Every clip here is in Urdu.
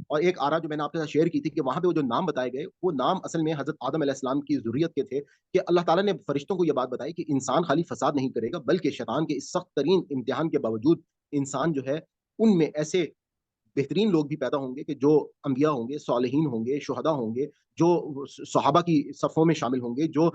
اور ایک آرا جو میں نے آپ کے ساتھ شیئر کی تھی کہ وہاں پہ وہ جو نام بتائے گئے وہ نام اصل میں حضرت آدم علیہ السلام کی ذریت کے تھے، کہ اللہ تعالیٰ نے فرشتوں کو یہ بات بتائی کہ انسان خالی فساد نہیں کرے گا بلکہ شیطان کے اس سخت ترین امتحان کے باوجود انسان جو ہے ان میں ایسے بہترین لوگ بھی پیدا ہوں گے کہ جو انبیاء ہوں گے، صالحین ہوں گے، شہداء ہوں گے، جو صحابہ کی صفوں میں شامل ہوں گے، جو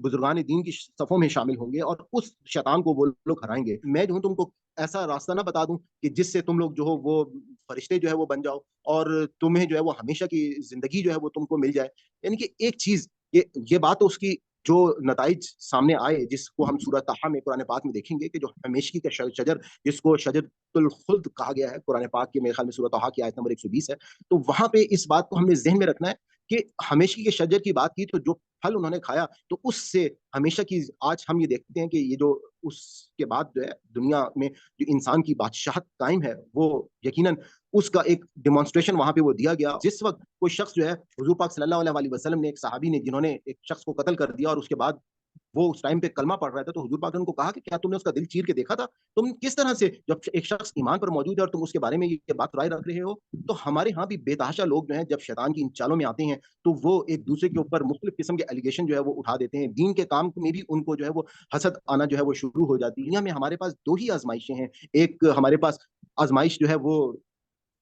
بزرگان دین کی صفوں میں شامل ہوں گے، اور اس شیطان کو وہ لوگ ہرائیں گے۔ میں جو ہوں تم کو ایسا راستہ نہ بتا دوں کہ جس سے تم لوگ جو ہو وہ فرشتے جو ہے وہ بن جاؤ اور تمہیں جو ہے وہ ہمیشہ کی زندگی جو ہے وہ تم کو مل جائے۔ یعنی کہ ایک چیز یہ بات تو اس کی جو نتائج سامنے آئے جس کو ہم سورہ طٰہٰ میں قرآن پاک میں دیکھیں گے کہ جو ہمیشگی کا شجر جس کو شجرۃ الخلد کہا گیا ہے قرآن پاک کے میرے خیال میں سورہ طٰہٰ کی آیت نمبر 120 ہے، تو وہاں پہ اس بات کو ہم نے ذہن میں رکھنا ہے کہ ہمیشگی کے شجر کی بات کی تو جو پھل انہوں نے کھایا تو اس سے ہمیشہ کی آج ہم یہ دیکھتے ہیں کہ یہ جو اس کے بعد جو ہے دنیا میں جو انسان کی بادشاہت قائم ہے وہ یقیناً اس کا ایک ڈیمانسٹریشن وہاں پہ وہ دیا گیا۔ جس وقت کوئی شخص جو ہے حضور پاک صلی اللہ علیہ وسلم نے ایک صحابی نے جنہوں نے ایک شخص کو قتل کر دیا اور اس کے بعد وہ اس ٹائم پہ کلمہ پڑھ رہا تھا تو حضور پاک نے ان کو کہا کہ کیا تم نے اس کا دل چیر کے دیکھا تھا؟ تم کس طرح سے جب ایک شخص ایمان پر موجود ہے اور تم اس کے بارے میں یہ بات رائے رکھ رہے ہو؟ تو ہمارے ہاں بھی بے تحاشا لوگ جو ہیں جب شیطان کی ان چالوں میں آتے ہیں تو وہ ایک دوسرے کے اوپر مختلف قسم کے ایلیگیشن جو ہے وہ اٹھا دیتے ہیں، دین کے کام میں بھی ان کو جو ہے وہ حسد آنا جو ہے وہ شروع ہو جاتی ہے۔ دنیا میں ہمارے پاس دو ہی آزمائشیں ہیں، ایک ہمارے پاس آزمائش جو ہے وہ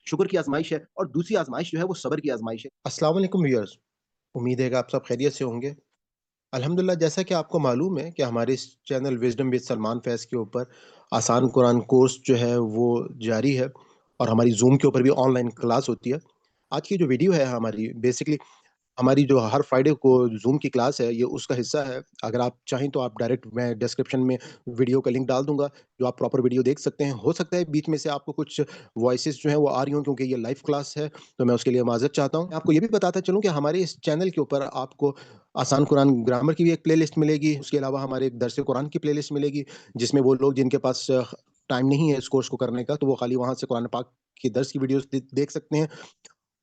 شکر کی آزمائش ہے اور دوسری آزمائش جو ہے وہ صبر کی آزمائش ہے۔ السلام علیکم ویورز، امید ہے کہ آپ سب خیریت سے ہوں گے۔ الحمدللہ، جیسا کہ آپ کو معلوم ہے کہ ہمارے اس چینل وزڈم وتھ سلمان فیض کے اوپر آسان قرآن کورس جو ہے وہ جاری ہے اور ہماری زوم کے اوپر بھی آن لائن کلاس ہوتی ہے۔ آج کی جو ویڈیو ہے ہماری بیسکلی ہماری جو ہر فرائیڈے کو زوم کی کلاس ہے یہ اس کا حصہ ہے۔ اگر آپ چاہیں تو آپ ڈائریکٹ میں ڈسکرپشن میں ویڈیو کا لنک ڈال دوں گا جو آپ پراپر ویڈیو دیکھ سکتے ہیں۔ ہو سکتا ہے بیچ میں سے آپ کو کچھ وائسز جو ہیں وہ آ رہی ہوں کیونکہ یہ لائیو کلاس ہے، تو میں اس کے لیے معذرت چاہتا ہوں۔ آپ کو یہ بھی بتاتا چلوں کہ ہمارے اس چینل کے اوپر آپ کو آسان قرآن گرامر کی بھی ایک پلے لسٹ ملے گی، اس کے علاوہ ہمارے ایک درس قرآن کی پلے لسٹ ملے گی جس میں وہ لوگ جن کے پاس ٹائم نہیں ہے اس کورس کو کرنے کا تو وہ خالی وہاں سے قرآن پاک کی درس کی ویڈیوز دیکھ سکتے ہیں۔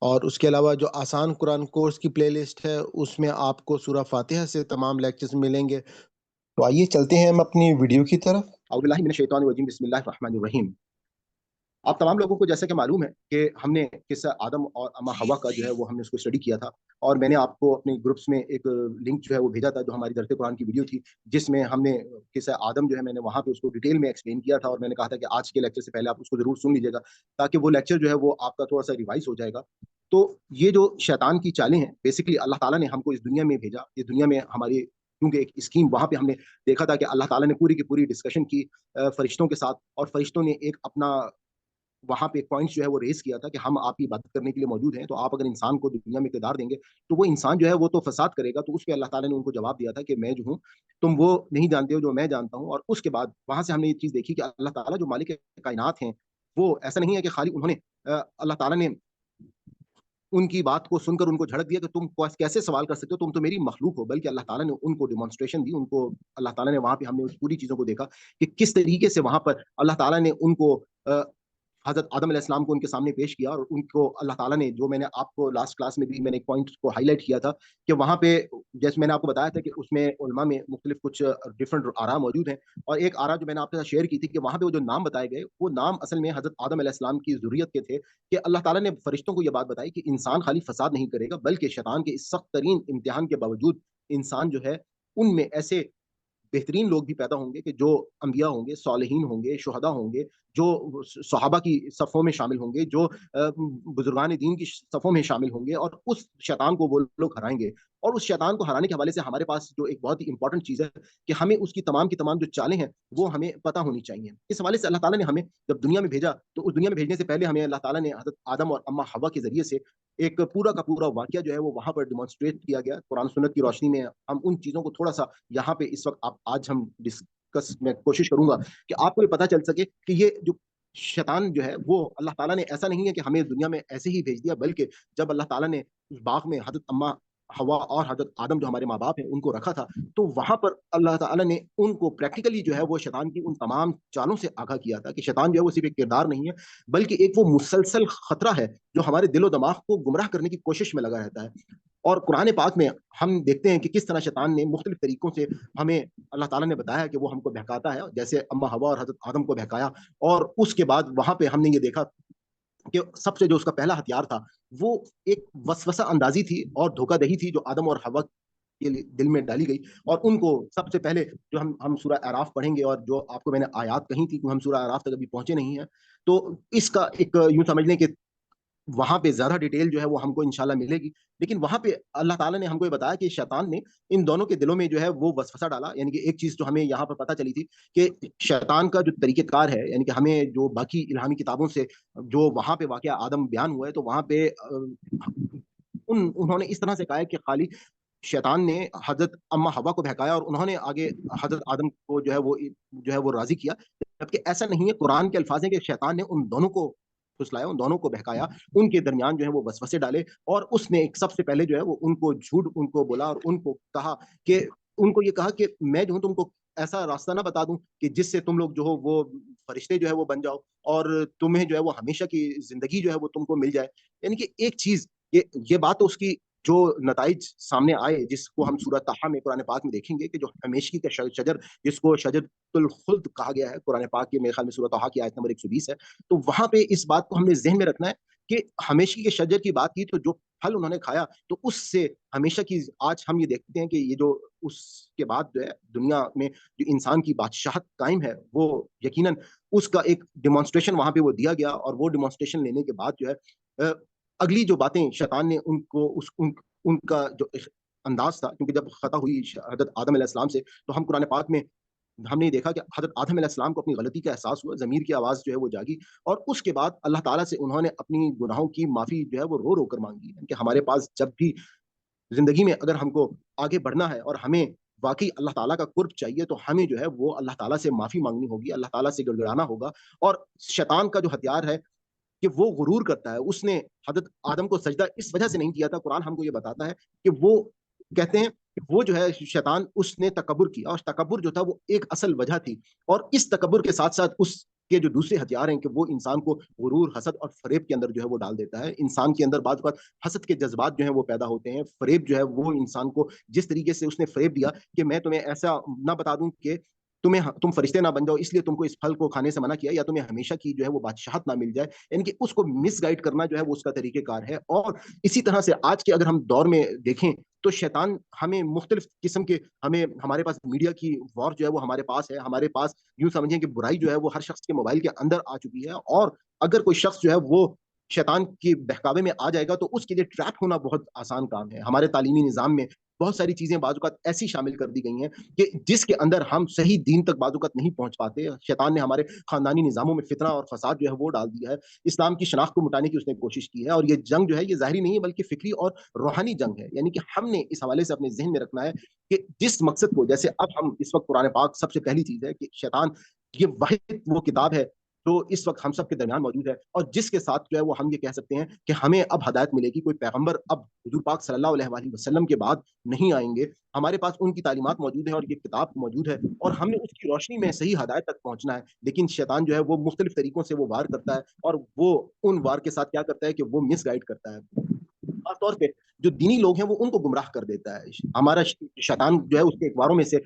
اور اس کے علاوہ جو آسان قرآن کورس کی پلے لسٹ ہے اس میں آپ کو سورہ فاتحہ سے تمام لیکچرز ملیں گے۔ تو آئیے چلتے ہیں ہم اپنی ویڈیو کی طرف۔ اعوذ باللہ من الشیطان الرجیم، بسم اللہ الرحمن الرحیم۔ آپ تمام لوگوں کو جیسا کہ معلوم ہے کہ ہم نے قصہ آدم اور اما حوا کا جو ہے وہ ہم نے اس کو اسٹڈی کیا تھا اور میں نے آپ کو اپنے گروپس میں ایک لنک جو ہے وہ بھیجا تھا جو ہماری درس قرآن کی ویڈیو تھی جس میں ہم نے قصہ آدم جو ہے میں نے وہاں پہ اس کو ڈیٹیل میں ایکسپلین کیا تھا اور میں نے کہا تھا کہ آج کے لیکچر سے پہلے آپ اس کو ضرور سن لیجیے گا تاکہ وہ لیکچر جو ہے وہ آپ کا تھوڑا سا ریوائز ہو جائے گا۔ تو یہ جو شیطان کی چالیں ہیں بیسکلی اللہ تعالیٰ نے ہم کو اس دنیا میں بھیجا، اس دنیا میں ہماری کیونکہ ایک اسکیم وہاں پہ ہم نے دیکھا تھا کہ اللہ تعالیٰ نے پوری کی پوری ڈسکشن کی فرشتوں کے ساتھ اور فرشتوں نے ایک اپنا وہاں پہ ایک پوائنٹ جو ہے وہ ریز کیا تھا کہ ہم آپ کی عبادت کرنے کے لیے موجود ہیں، تو آپ اگر انسان کو دنیا میں اقتدار دیں گے تو وہ انسان جو ہے وہ تو فساد کرے گا۔ تو اس پہ اللہ تعالیٰ نے ان کو جواب دیا تھا کہ میں جو ہوں تم وہ نہیں جانتے ہو جو میں جانتا ہوں۔ اور اس کے بعد وہاں سے ہم نے یہ چیز دیکھی کہ اللہ تعالیٰ جو مالک کائنات ہیں وہ ایسا نہیں ہے کہ خالی انہوں نے اللہ تعالیٰ نے ان کی بات کو سن کر ان کو جھڑک دیا کہ تم کیسے سوال کر سکتے ہو، تم تو میری مخلوق ہو، بلکہ اللہ تعالیٰ نے ان کو ڈیمانسٹریشن دی، ان کو اللہ تعالیٰ نے وہاں پہ ہم نے اس پوری چیزوں کو دیکھا کہ کس طریقے سے وہاں پر اللہ تعالیٰ نے ان کو حضرت آدم علیہ السلام کو ان کے سامنے پیش کیا اور ان کو اللہ تعالیٰ نے جو میں نے آپ کو لاسٹ کلاس میں بھی میں نے ایک پوائنٹ کو ہائی لائٹ کیا تھا کہ وہاں پہ جیسے میں نے آپ کو بتایا تھا کہ اس میں علماء میں مختلف کچھ ڈفرنٹ آرا موجود ہیں اور ایک آرا جو میں نے آپ کے ساتھ شیئر کی تھی کہ وہاں پہ وہ جو نام بتائے گئے وہ نام اصل میں حضرت آدم علیہ السلام کی ذریت کے تھے، کہ اللہ تعالیٰ نے فرشتوں کو یہ بات بتائی کہ انسان خالی فساد نہیں کرے گا بلکہ شیطان کے اس سخت ترین امتحان کے باوجود انسان جو ہے ان میں ایسے بہترین لوگ بھی پیدا ہوں گے کہ جو انبیاء ہوں گے، صالحین ہوں گے، شہداء ہوں گے، جو صحابہ کی صفوں میں شامل ہوں گے، جو بزرگان دین کی صفوں میں شامل ہوں گے اور اس شیطان کو وہ لوگ ہرائیں گے۔ اور اس شیطان کو ہرانے کے حوالے سے ہمارے پاس جو ایک بہت ہی امپورٹنٹ چیز ہے کہ ہمیں اس کی تمام جو چالیں ہیں وہ ہمیں پتہ ہونی چاہیے۔ اس حوالے سے اللہ تعالیٰ نے ہمیں جب دنیا میں بھیجا تو اس دنیا میں بھیجنے سے پہلے ہمیں اللہ تعالیٰ نے حضرت آدم اور اما حوا کے ذریعے سے ایک پورا کا پورا واقعہ جو ہے وہ وہاں پر ڈیمانسٹریٹ کیا گیا۔ قرآن سنت کی روشنی میں ہم ان چیزوں کو تھوڑا سا یہاں پہ اس وقت آج ہم ڈسکس میں کوشش کروں گا کہ آپ کو یہ پتہ چل سکے کہ یہ جو شیطان جو ہے وہ اللہ تعالیٰ نے ایسا نہیں ہے کہ ہمیں دنیا میں ایسے ہی بھیج دیا، بلکہ جب اللہ تعالیٰ نے اس باغ میں حضرت اما حوا اور حضرت آدم جو ہمارے ماں باپ ہیں ان کو رکھا تھا تو وہاں پر اللہ تعالیٰ نے ان کو پریکٹیکلی جو ہے وہ شیطان کی ان تمام چالوں سے آگاہ کیا تھا کہ شیطان جو ہے وہ صرف ایک کردار نہیں ہے بلکہ ایک وہ مسلسل خطرہ ہے جو ہمارے دل و دماغ کو گمراہ کرنے کی کوشش میں لگا رہتا ہے۔ اور قرآن پاک میں ہم دیکھتے ہیں کہ کس طرح شیطان نے مختلف طریقوں سے ہمیں اللہ تعالیٰ نے بتایا کہ وہ ہم کو بہکاتا ہے، جیسے اما حوا اور حضرت آدم کو بہکایا اور اس کے بعد وہاں پہ ہم نے یہ دیکھا کہ سب سے جو اس کا پہلا ہتھیار تھا وہ ایک وسوسہ اندازی تھی اور دھوکہ دہی تھی جو آدم اور حوا کے دل میں ڈالی گئی. اور ان کو سب سے پہلے جو ہم سورہ اعراف پڑھیں گے اور جو آپ کو میں نے آیات کہی تھی کہ ہم سورہ اعراف تک ابھی پہنچے نہیں ہیں, تو اس کا ایک یوں سمجھ لیں کہ وہاں پہ زیادہ ڈیٹیل جو ہے وہ ہم کو انشاءاللہ ملے گی. لیکن وہاں پہ اللہ تعالیٰ نے ہم کو یہ بتایا کہ شیطان نے ان دونوں کے دلوں میں جو ہے وہ وسوسہ ڈالا. یعنی کہ ایک چیز جو ہمیں یہاں پر پتہ چلی تھی کہ شیطان کا جو طریقہ کار ہے, یعنی کہ ہمیں جو باقی الہامی کتابوں سے جو وہاں پہ واقعہ آدم بیان ہوا ہے, تو وہاں پہ انہوں نے اس طرح سے کہا ہے کہ خالی شیطان نے حضرت اما حوا کو بہکایا اور انہوں نے آگے حضرت آدم کو جو ہے وہ راضی کیا, جبکہ ایسا نہیں ہے. قرآن کے الفاظ ہیں کہ شیطان نے ان دونوں کو پھسلایا, ان دونوں کو بہکایا, ان کے درمیان جو ہے وہ وسوسے ڈالے, اور اس نے ایک سب سے پہلے جو ہے وہ ان کو جھوٹ ان کو بولا اور ان کو کہا کہ ان کو یہ کہا کہ میں جو ہوں تم کو ایسا راستہ نہ بتا دوں کہ جس سے تم لوگ جو ہو وہ فرشتے جو ہے وہ بن جاؤ اور تمہیں جو ہے وہ ہمیشہ کی زندگی جو ہے وہ تم کو مل جائے. یعنی کہ ایک چیز یہ بات تو اس کی جو نتائج سامنے آئے, جس کو ہم سورہ طٰہٰ میں قرآن پاک میں دیکھیں گے کہ جو ہمیشگی کا شجر, جس کو شجرۃ الخلد کہا گیا ہے قرآن پاک کے میرے خیال میں سورہ طٰہٰ کی آیت نمبر 120 ہے, تو وہاں پہ اس بات کو ہم نے ذہن میں رکھنا ہے کہ ہمیشگی کے شجر کی بات کی تو جو پھل انہوں نے کھایا تو اس سے ہمیشہ کی, آج ہم یہ دیکھتے ہیں کہ یہ جو اس کے بعد جو ہے دنیا میں جو انسان کی بادشاہت قائم ہے, وہ یقیناً اس کا ایک ڈیمانسٹریشن وہاں پہ وہ دیا گیا. اور وہ ڈیمانسٹریشن لینے کے بعد جو ہے اگلی جو باتیں شیطان نے ان کو ان کا جو انداز تھا, کیونکہ جب خطا ہوئی حضرت آدم علیہ السلام سے, تو ہم قرآن پاک میں ہم نے دیکھا کہ حضرت آدم علیہ السلام کو اپنی غلطی کا احساس ہوا, ضمیر کی آواز جو ہے وہ جاگی, اور اس کے بعد اللہ تعالیٰ سے انہوں نے اپنی گناہوں کی معافی جو ہے وہ رو رو کر مانگی. کہ ہمارے پاس جب بھی زندگی میں اگر ہم کو آگے بڑھنا ہے اور ہمیں واقعی اللہ تعالیٰ کا قرب چاہیے, تو ہمیں جو ہے وہ اللہ تعالیٰ سے معافی مانگنی ہوگی, اللہ تعالیٰ سے گڑ گڑانا ہوگا. اور شیطان کا جو ہتھیار ہے کہ وہ غرور کرتا ہے, اس نے حضرت آدم کو سجدہ اس وجہ سے نہیں کیا تھا. قرآن ہم کو یہ بتاتا ہے کہ وہ کہتے ہیں کہ وہ جو ہے شیطان, اس نے تکبر کیا, اور تکبر جو تھا وہ ایک اصل وجہ تھی. اور اس تکبر کے ساتھ ساتھ اس کے جو دوسرے ہتھیار ہیں کہ وہ انسان کو غرور, حسد اور فریب کے اندر جو ہے وہ ڈال دیتا ہے. انسان کے اندر بعض اوقات حسد کے جذبات جو ہیں وہ پیدا ہوتے ہیں. فریب جو ہے وہ انسان کو جس طریقے سے اس نے فریب دیا کہ میں تمہیں ایسا نہ بتا دوں کہ تم فرشتے نہ بن جاؤ, اس لیے تم کو اس پھل کو کھانے سے منع کیا, یا تمہیں ہمیشہ کی جو ہے وہ بادشاہت نہ مل جائے. یعنی کہ اس کو مس گائڈ کرنا جو ہے وہ اس کا طریقہ کار ہے. اور اسی طرح سے آج کے اگر ہم دور میں دیکھیں تو شیطان ہمیں مختلف قسم کے, ہمارے پاس میڈیا کی وار جو ہے وہ ہمارے پاس ہے. ہمارے پاس یوں سمجھیں کہ برائی جو ہے وہ ہر شخص کے موبائل کے اندر آ چکی ہے, اور اگر کوئی شخص جو ہے وہ شیطان کی بہکاوے میں آ جائے گا تو اس کے لیے ٹریپ ہونا بہت آسان کام ہے. ہمارے تعلیمی نظام میں بہت ساری چیزیں بعض اوقات ایسی شامل کر دی گئی ہیں کہ جس کے اندر ہم صحیح دین تک بعض اوقات نہیں پہنچ پاتے. شیطان نے ہمارے خاندانی نظاموں میں فتنہ اور فساد جو ہے وہ ڈال دیا ہے. اسلام کی شناخت کو مٹانے کی اس نے کوشش کی ہے, اور یہ جنگ جو ہے یہ ظاہری نہیں ہے بلکہ فکری اور روحانی جنگ ہے. یعنی کہ ہم نے اس حوالے سے اپنے ذہن میں رکھنا ہے کہ جس مقصد کو, جیسے اب ہم اس وقت قرآن پاک سب سے پہلی چیز ہے کہ شیطان یہ واحد وہ کتاب ہے تو اس وقت ہم سب کے درمیان موجود ہے, اور جس کے ساتھ جو ہے وہ ہم یہ کہہ سکتے ہیں کہ ہمیں اب ہدایت ملے گی. کوئی پیغمبر اب حضور پاک صلی اللہ علیہ وآلہ وسلم کے بعد نہیں آئیں گے. ہمارے پاس ان کی تعلیمات موجود ہیں اور یہ کتاب موجود ہے, اور ہم نے اس کی روشنی میں صحیح ہدایت تک پہنچنا ہے. لیکن شیطان جو ہے وہ مختلف طریقوں سے وہ وار کرتا ہے, اور وہ ان وار کے ساتھ کیا کرتا ہے کہ وہ مس گائڈ کرتا ہے. خاص طور پہ جو دینی لوگ ہیں وہ ان کو گمراہ کر دیتا ہے. ہمارا شیطان جو ہے اس کے اخباروں میں سے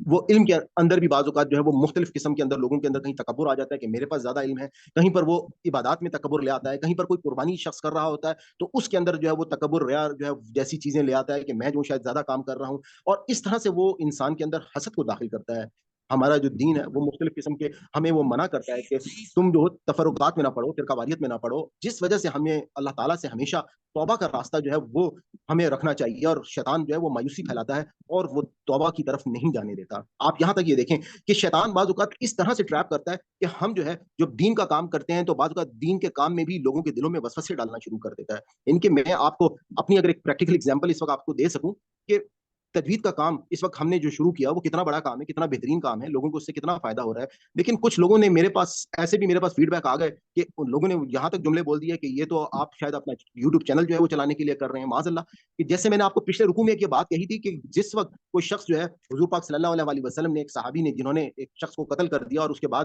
وہ علم کے اندر بھی بعض اوقات جو ہے وہ مختلف قسم کے اندر لوگوں کے اندر کہیں تکبر آ جاتا ہے کہ میرے پاس زیادہ علم ہے, کہیں پر وہ عبادات میں تکبر لے آتا ہے, کہیں پر کوئی قربانی شخص کر رہا ہوتا ہے تو اس کے اندر جو ہے وہ تکبر ریا جو ہے جیسی چیزیں لے آتا ہے کہ میں جو شاید زیادہ کام کر رہا ہوں, اور اس طرح سے وہ انسان کے اندر حسد کو داخل کرتا ہے. ہمارا جو دین ہے وہ مختلف قسم کے ہمیں وہ منع کرتا ہے کہ تم جو تفرقات میں نہ پڑھو, فرقہ واریت میں نہ پڑھو, جس وجہ سے ہمیں اللہ تعالیٰ سے ہمیشہ توبہ کا راستہ جو ہے وہ ہمیں رکھنا چاہیے. اور شیطان جو ہے وہ مایوسی پھیلاتا ہے اور وہ توبہ کی طرف نہیں جانے دیتا. آپ یہاں تک یہ دیکھیں کہ شیطان بعض اوقات اس طرح سے ٹریپ کرتا ہے کہ ہم جو ہے جب دین کا کام کرتے ہیں تو بعض اوقات دین کے کام میں بھی لوگوں کے دلوں میں وسوسے ڈالنا شروع کر دیتا ہے. ان کے میں آپ کو اپنی اگر ایک پریکٹیکل ایگزامپل اس وقت آپ کو دے سکوں کہ تجوید کا کام اس وقت ہم نے جو شروع کیا وہ کتنا بڑا کام ہے, کتنا بہترین کام ہے, لوگوں کو اس سے کتنا فائدہ ہو رہا ہے. لیکن کچھ لوگوں نے میرے پاس فیڈ بیک آ گئے کہ ان لوگوں نے یہاں تک جملے بول دیے کہ یہ تو آپ شاید اپنا یوٹیوب چینل جو ہے وہ چلانے کے لیے کر رہے ہیں. معاذ اللہ, کہ جیسے میں نے آپ کو پچھلے رکوع میں ایک یہ بات کہی تھی کہ جس وقت کوئی شخص جو ہے حضور پاک صلی اللہ علیہ وسلم نے, ایک صحابی نے جنہوں نے ایک شخص کو قتل کر دیا اور اس کے بعد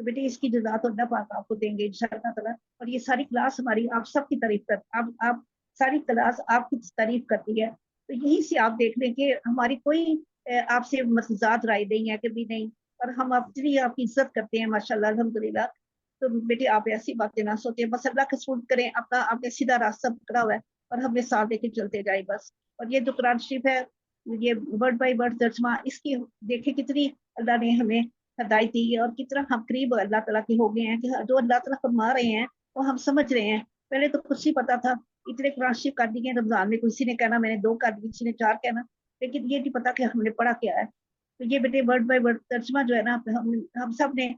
تو بیٹے اس کی جزا تو اللہ پاک آپ کو دیں گے انشاءاللہ تعالیٰ. اور یہ ساری کلاس ہماری آپ سب کی تعریف کر آپ ساری کلاس آپ کی تعریف کرتی ہے. تو یہیں سے آپ دیکھ لیں کہ ہماری کوئی آپ سے مفروضات رائے نہیں ہے کبھی نہیں, اور ہم اپنی آپ کی عزت کرتے ہیں ماشاءاللہ الحمدللہ. تو بیٹے آپ ایسی باتیں نہ سوچیں, بس اللہ کا سپورٹ کریں, اپنا آپ نے سیدھا راستہ پکڑا ہوا ہے اور ہمیں ساتھ لے کے چلتے جائیں بس. اور یہ جو قرآن شریف ہے یہ ورڈ بائی ورڈ ترجمہ اس کی دیکھیں کتنی اللہ نے ہمیں ہدایت دی ہے اور کتنا ہم قریب اللہ تعالیٰ کے ہو گئے ہیں کہ جو اللہ تعالیٰ فرما رہے ہیں وہ ہم سمجھ رہے ہیں. پہلے تو کچھ نہیں پتا تھا, اتنے قرآن شریف کر دیے رمضان میں, کسی نے کہنا میں نے 2 کر دی, کسی نے 4 کہنا, لیکن یہ نہیں پتا کہ ہم نے پڑھا کیا ہے. تو یہ بیٹے ورڈ بائی ورڈ ترجمہ جو ہے نا ہم سب نے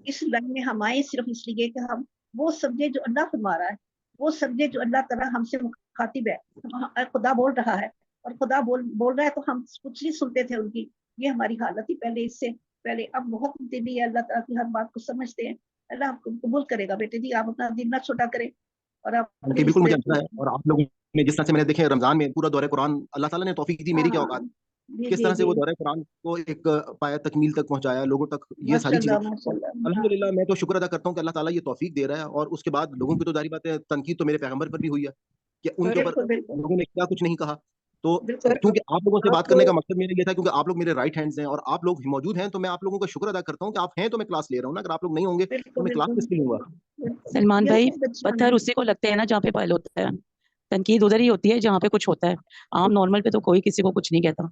اس لائن میں ہم آئے صرف اس لیے کہ ہم وہ سمجھے جو اللہ فرما رہا ہے, وہ سمجھے جو اللہ تعالیٰ ہم سے مخاطب ہے, خدا بول رہا ہے اور خدا بول رہا ہے تو ہم کچھ نہیں سنتے تھے ان کی. یہ ہماری حالت تھی پہلے, اس سے پہلے. اب بہت تبدیلی ہے, اللہ تعالیٰ کی ہر بات کو سمجھتے ہیں. اللہ آپ کو قبول کرے گا بیٹے جی, آپ اپنا دل نہ چھوٹا کریں. اور آپ بالکل مجھے اچھا ہے, اور آپ لوگوں نے جس طرح سے میں نے دیکھے رمضان میں پورا دورہ قرآن اللہ تعالیٰ نے توفیق دی, میری کیا اوقات, کس طرح سے وہ دورہ قرآن کو ایک پایا تکمیل تک پہنچایا لوگوں تک, یہ ساری چیزیں الحمدللہ میں تو شکر ادا کرتا ہوں کہ اللہ تعالیٰ یہ توفیق دے رہا ہے. اور اس کے بعد لوگوں کی تو ظاہر بات ہے تنقید تو میرے پیغمبر پر بھی ہوئی ہے کہ ان کے اوپر لوگوں نے کیا کچھ نہیں کہا. تو کیونکہ آپ لوگوں سے بات کرنے کا مقصد میرا یہ تھا, کیونکہ آپ لوگ میرے رائٹ ہینڈز ہیں اور آپ لوگ موجود ہیں, تو میں آپ لوگوں کا شکر ادا کرتا ہوں کہ آپ ہیں تو میں کلاس لے رہا ہوں نا. اگر آپ لوگ نہیں ہوں گے تو میں کلاس کس لیے لوں گا. سلمان بھائی پتھر اسی کو لگتے ہیں نا جہاں پہ پائل ہوتا ہے, تنقید ادھر ہی ہوتی ہے جہاں پہ کچھ ہوتا ہے. عام نارمل پہ تو کوئی کسی کو کچھ نہیں کہتا,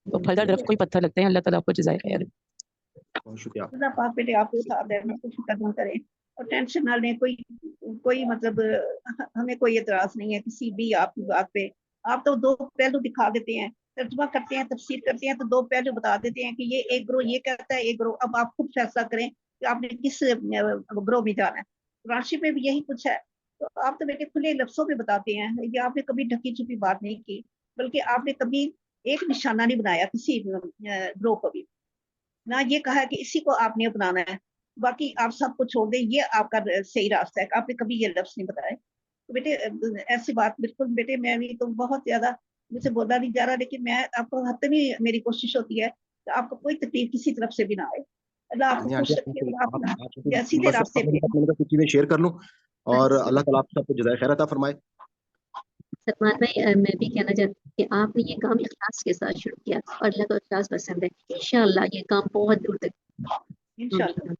تو پھلدار درخت کو ہی پتھر لگتے ہیں. اللہ تعالیٰ آپ کو جزائے خیر. بہت شکریہ. اللہ پاک بیٹے آپ کے ساتھ ہے, کچھ فکر نہ کریں اور ٹینشن نہ لیں. کوئی مطلب ہمیں کوئی اعتراض نہیں ہے کسی بھی آپ کی بات پہ. آپ تو 2 پہلو دکھا دیتے ہیں, ترجمہ کرتے ہیں, تفسیر کرتے ہیں, تو 2 پہلو بتا دیتے ہیں کہ یہ ایک گروہ یہ کہتا ہے, ایک گروہ. اب آپ خود فیصلہ کریں کہ آپ نے کس گروہ میں جانا ہے. راشی میں بھی یہی کچھ ہے. تو آپ تو بیٹے کھلے لفظوں میں بتاتے ہیں, یہ آپ نے کبھی ڈھکی چھپی بات نہیں کی, بلکہ آپ نے کبھی ایک نشانہ نہیں بنایا کسی گروہ کو بھی, نہ یہ کہا کہ اسی کو آپ نے اپنانا ہے, باقی آپ سب کو چھوڑ دیں, یہ آپ کا صحیح راستہ ہے. آپ نے کبھی یہ لفظ نہیں بتایا. تو بیٹے ایسی بات بالکل بیٹے, میں بھی تو بہت زیادہ مجھ سے بولا نہیں جا رہا, لیکن میں آپ کو حتمی میری کوشش ہوتی ہے کہ آپ کو کوئی تکلیف کسی طرف سے بھی نہ آئے. اللہ آپ کو خوش رکھے اور آپ سیدھے راستے پہ کچھ چیزیں شیئر کر لوں, اور اللہ تعالیٰ آپ سب کو جزائے خیر عطا فرمائے. سلمان بھائی میں بھی کہنا چاہتی ہوں کہ آپ نے یہ کام اخلاص کے ساتھ شروع کیا اور اللہ کو اخلاص پسند ہے. انشاءاللہ یہ کام بہت دور تک انشاءاللہ.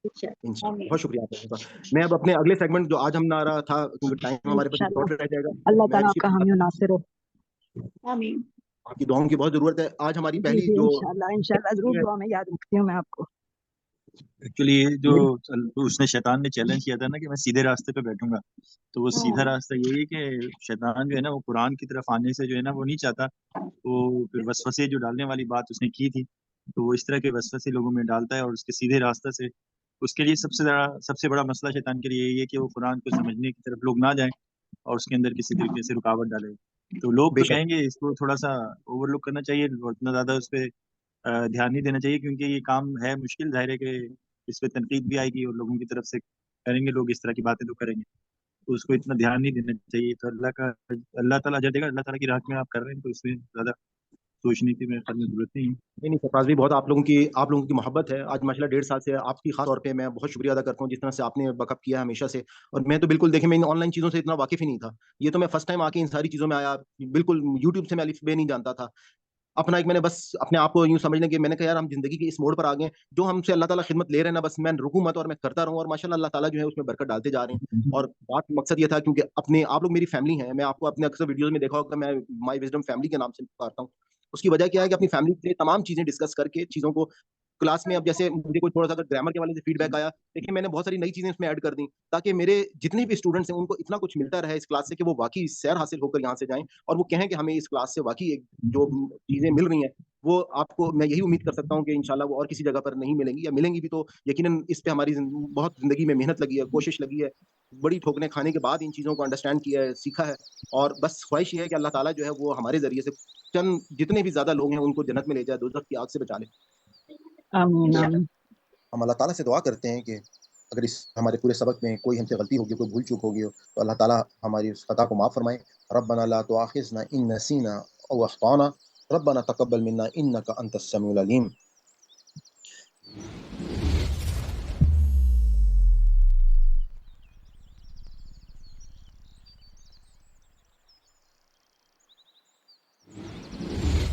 بہت شکریہ آپ کا. میں اب اپنے اگلے سیگمنٹ جو آج ہم نہ رہا تھا کیونکہ ٹائم ہمارے پاس شارٹ رہ جائے گا, اللہ تعالیٰ آپ کا حامی و ناصر ہو. آمین. آپ کی دعاؤں کی بہت ضرورت ہے. آج ہماری پہلی جو انشاءاللہ ضرور دعا میں یاد رکھتی ہوں میں آپ کو. ایکچولی جو اس نے شیطان نے چیلنج کیا تھا نا کہ میں سیدھے راستے پہ بیٹھوں گا, تو وہ سیدھا راستہ یہی ہے کہ شیطان جو ہے نا وہ قرآن کی طرف آنے سے جو ہے نا وہ نہیں چاہتا. وہ پھر وسوسے جو ڈالنے والی بات اس نے کی تھی, تو وہ اس طرح کے وسوسے لوگوں میں ڈالتا ہے, اور اس کے سیدھے راستہ سے اس کے لیے سب سے بڑا مسئلہ شیطان کے لیے یہی ہے کہ وہ قرآن کو سمجھنے کی طرف لوگ نہ جائیں اور اس کے اندر کسی طریقے سے رکاوٹ ڈالے. تو لوگ تو کہیں گے اس کو تھوڑا سا اوور لک کرنا چاہیے اور اتنا زیادہ اس پہ دھیان نہیں دینا چاہیے, کیونکہ یہ کام ہے مشکل. ظاہر ہے کہ اس پہ تنقید بھی آئے گی اور لوگوں کی طرف سے کریں گے لوگ اس طرح کی باتیں تو کریں گے, تو اس کو اتنا دھیان نہیں دینا چاہیے. تو اللہ تعالیٰ اجر دے گا. اللہ تعالیٰ کی راہ میں آپ کر رہے ہیں تو اس میں زیادہ سوچنے کی میرے خیال میں ضرورت نہیں ہے. نہیں سرفراز بھی بہت آپ لوگوں کی محبت ہے. آج ماشاء اللہ 1.5 سال سے آپ کی خاص طور پہ میں بہت شکریہ ادا کرتا ہوں جس طرح سے آپ نے بیک اپ کیا ہمیشہ سے. اور میں تو بالکل دیکھیں میں ان آن لائن چیزوں سے اتنا واقف ہی نہیں تھا. یہ تو میں فرسٹ ٹائم آ کے ان ساری چیزوں میں آیا. بالکل یوٹیوب سے میں الف بے نہیں جانتا تھا. اپنا ایک میں نے بس اپنے آپ کو یوں سمجھ لیں کہ میں نے کہا یار ہم زندگی کے اس موڑ پر آ گئے, جو ہم سے اللہ تعالیٰ خدمت لے رہے ہیں نا, بس میں رکوں مت اور میں کرتا رہوں. اور ماشاءاللہ اللہ تعالیٰ جو ہے اس میں برکت ڈالتے جا رہے ہیں. اور بات مقصد یہ تھا کیونکہ اپنے آپ لوگ میری فیملی ہیں. میں آپ کو اپنے اکثر ویڈیوز میں دیکھا ہوگا میں مائی وزڈم فیملی کے نام سے پکارتا ہوں. اس کی وجہ کیا ہے کہ اپنی فیملی کے تمام چیزیں ڈسکس کر کے چیزوں کو کلاس میں, اب جیسے مجھے کوئی تھوڑا سا اگر گرامر کے والے سے فیڈ بیک آیا, لیکن میں نے بہت ساری نئی چیزیں اس میں ایڈ کر دیں تاکہ میرے جتنے بھی اسٹوڈنٹس ہیں ان کو اتنا کچھ ملتا رہے اس کلاس سے کہ وہ واقعی سیر حاصل ہو کر یہاں سے جائیں اور وہ کہیں کہ ہمیں اس کلاس سے واقعی جو چیزیں مل رہی ہیں وہ آپ کو, میں یہی امید کر سکتا ہوں کہ انشاءاللہ وہ اور کسی جگہ پر نہیں ملیں گی, یا ملیں گی بھی تو یقیناً اس پہ ہماری بہت زندگی میں محنت لگی ہے, کوشش لگی ہے, بڑی ٹھوکریں کھانے کے بعد ان چیزوں کو انڈرسٹینڈ کیا ہے, سیکھا ہے. اور بس خواہش یہ ہے کہ اللہ تعالیٰ جو ہے وہ ہمارے ذریعے سے چند جتنے بھی زیادہ لوگ ہیں ان کو جنت میں لے جائے, دوزخ کی آگ سے بچا لے. آمین آمین. ہم اللہ تعالیٰ سے دعا کرتے ہیں کہ اگر اس ہمارے پورے سبق میں کوئی ہم سے غلطی ہوگی, کوئی بھول چوک ہوگی تو اللہ تعالیٰ ہماری اس خطا کو معاف فرمائے. ربنا لا تؤاخذنا ان نسینا او اخطانا ربنا تقبل منا انك انت السميع العليم.